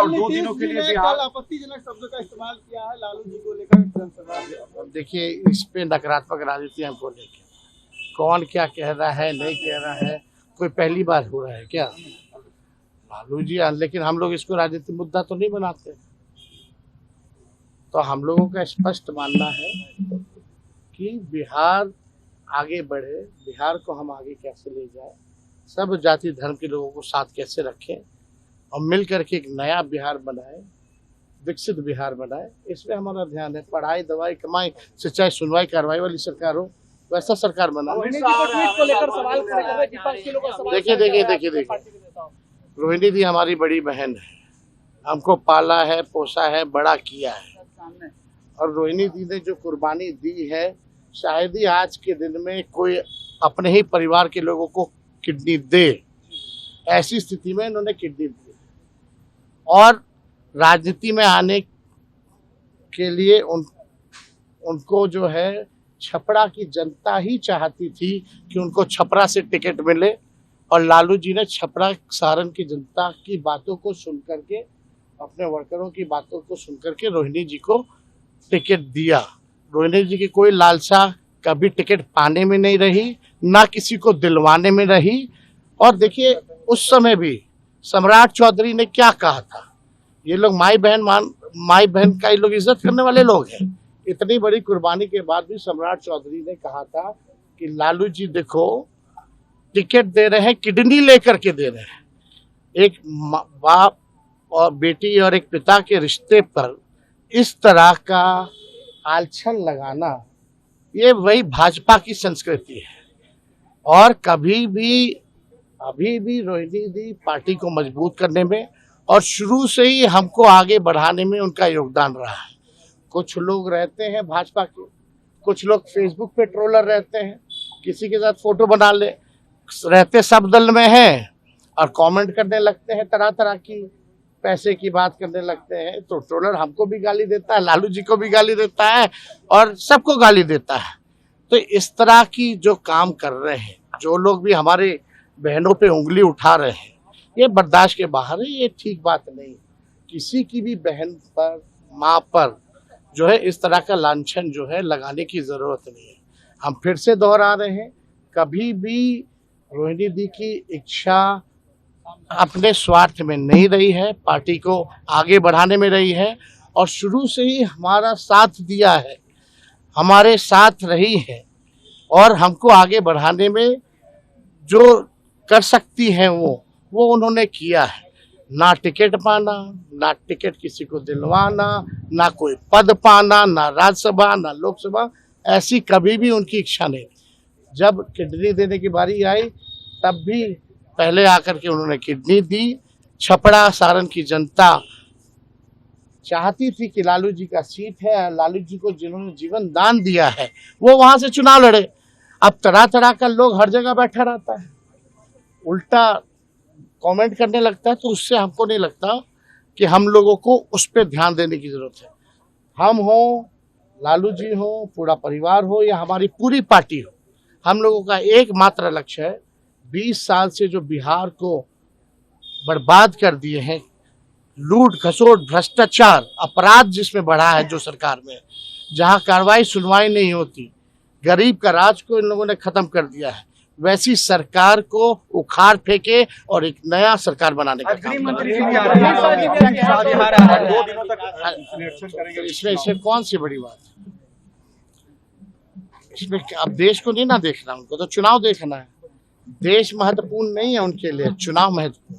और 2 दिनों के लिए बिहार आपत्तिजनक शब्दों का इस्तेमाल किया है लालू जी को लेकर जनसभा। देखिए, इस पे नकारात्मक राजनीति हमको लेके कौन क्या कह रहा है नहीं कह रहा है, कोई पहली बार हो रहा है क्या लालू जी? लेकिन हम लोग इसको राजनीतिक मुद्दा तो नहीं बनाते। तो हम लोगों का स्पष्ट मानना है कि बिहार आगे बढ़े, बिहार को हम आगे कैसे ले जाए, सब जाति धर्म के लोगों को साथ कैसे रखें और मिल करके एक नया बिहार बनाए, विकसित बिहार बनाए, इसमें हमारा ध्यान है। पढ़ाई, दवाई, कमाई, सिंचाई, सुनवाई, कार्रवाई वाली सरकार हो, वैसा सरकार बना। देखिए, रोहिणी दी हमारी बड़ी बहन है, हमको पाला है, पोसा है, बड़ा किया है, और रोहिणी दी ने जो कुर्बानी दी है, शायद ही आज के दिन में कोई अपने ही परिवार के लोगों को किडनी दे। ऐसी स्थिति में इन्होंने किडनी दी और राजनीति में आने के लिए उनको जो है छपरा की जनता ही चाहती थी कि उनको छपरा से टिकट मिले, और लालू जी ने छपरा सारण की जनता की बातों को सुन करके, अपने वर्करों की बातों को सुन करके रोहिणी जी को टिकट दिया। रोहिणी जी की कोई लालसा कभी टिकट पाने में नहीं रही, ना किसी को दिलवाने में रही। और देखिए, उस समय भी सम्राट चौधरी ने क्या कहा था, ये लोग माई बहन का ये लोग इज्जत करने वाले लोग हैं। इतनी बड़ी कुर्बानी के बाद भी सम्राट चौधरी ने कहा था कि लालू जी देखो, टिकट दे रहे हैं, किडनी लेकर के दे रहे हैं। एक बाप और बेटी और एक पिता के रिश्ते पर इस तरह का आलछन लगाना, ये वही भाजपा की संस्कृति है। और कभी भी अभी भी रोहिणी दी पार्टी को मजबूत करने में और शुरू से ही हमको आगे बढ़ाने में उनका योगदान रहा है। कुछ लोग रहते हैं भाजपा के, कुछ लोग फेसबुक पे ट्रोलर रहते हैं, किसी के साथ फोटो बना ले रहते, सब दल में हैं और कमेंट करने लगते हैं, तरह तरह की पैसे की बात करने लगते हैं। तो ट्रोलर हमको भी गाली देता है, लालू जी को भी गाली देता है और सबको गाली देता है। तो इस तरह की जो काम कर रहे हैं, जो लोग भी हमारे बहनों पे उंगली उठा रहे हैं, ये बर्दाश्त के बाहर है, ये ठीक बात नहीं। किसी की भी बहन पर, माँ पर जो है इस तरह का लांछन जो है लगाने की जरूरत नहीं है। हम फिर से दोहरा रहे हैं, कभी भी रोहिणी दी की इच्छा अपने स्वार्थ में नहीं रही है, पार्टी को आगे बढ़ाने में रही है और शुरू से ही हमारा साथ दिया है, हमारे साथ रही है और हमको आगे बढ़ाने में जो कर सकती हैं वो उन्होंने किया है। ना टिकट पाना, ना टिकट किसी को दिलवाना, ना कोई पद पाना, ना राज्यसभा, ना लोकसभा, ऐसी कभी भी उनकी इच्छा नहीं। जब किडनी देने की बारी आई तब भी पहले आकर के उन्होंने किडनी दी। छपरा सारण की जनता चाहती थी कि लालू जी का सीट है, लालू जी को जिन्होंने जीवन दान दिया है वो वहां से चुनाव लड़े। अब तरह तरह का लोग हर जगह बैठा रहता है, उल्टा कमेंट करने लगता है, तो उससे हमको नहीं लगता कि हम लोगों को उस पर ध्यान देने की जरूरत है। हम हो, लालू जी हो, पूरा परिवार हो या हमारी पूरी पार्टी हो, हम लोगों का एकमात्र लक्ष्य है 20 साल से जो बिहार को बर्बाद कर दिए हैं, लूट खसोट, भ्रष्टाचार, अपराध जिसमें बढ़ा है जो सरकार में, जहां कार्रवाई सुनवाई नहीं होती, गरीब का राज को इन लोगों ने खत्म कर दिया है, वैसी सरकार को उखाड़ फेंके और एक नया सरकार बनाने का काम। इसमें कौन सी बड़ी बात है? इसमें अब देश को नहीं ना देखना, उनको तो चुनाव देखना है। देश महत्वपूर्ण नहीं है उनके लिए, चुनाव महत्वपूर्ण।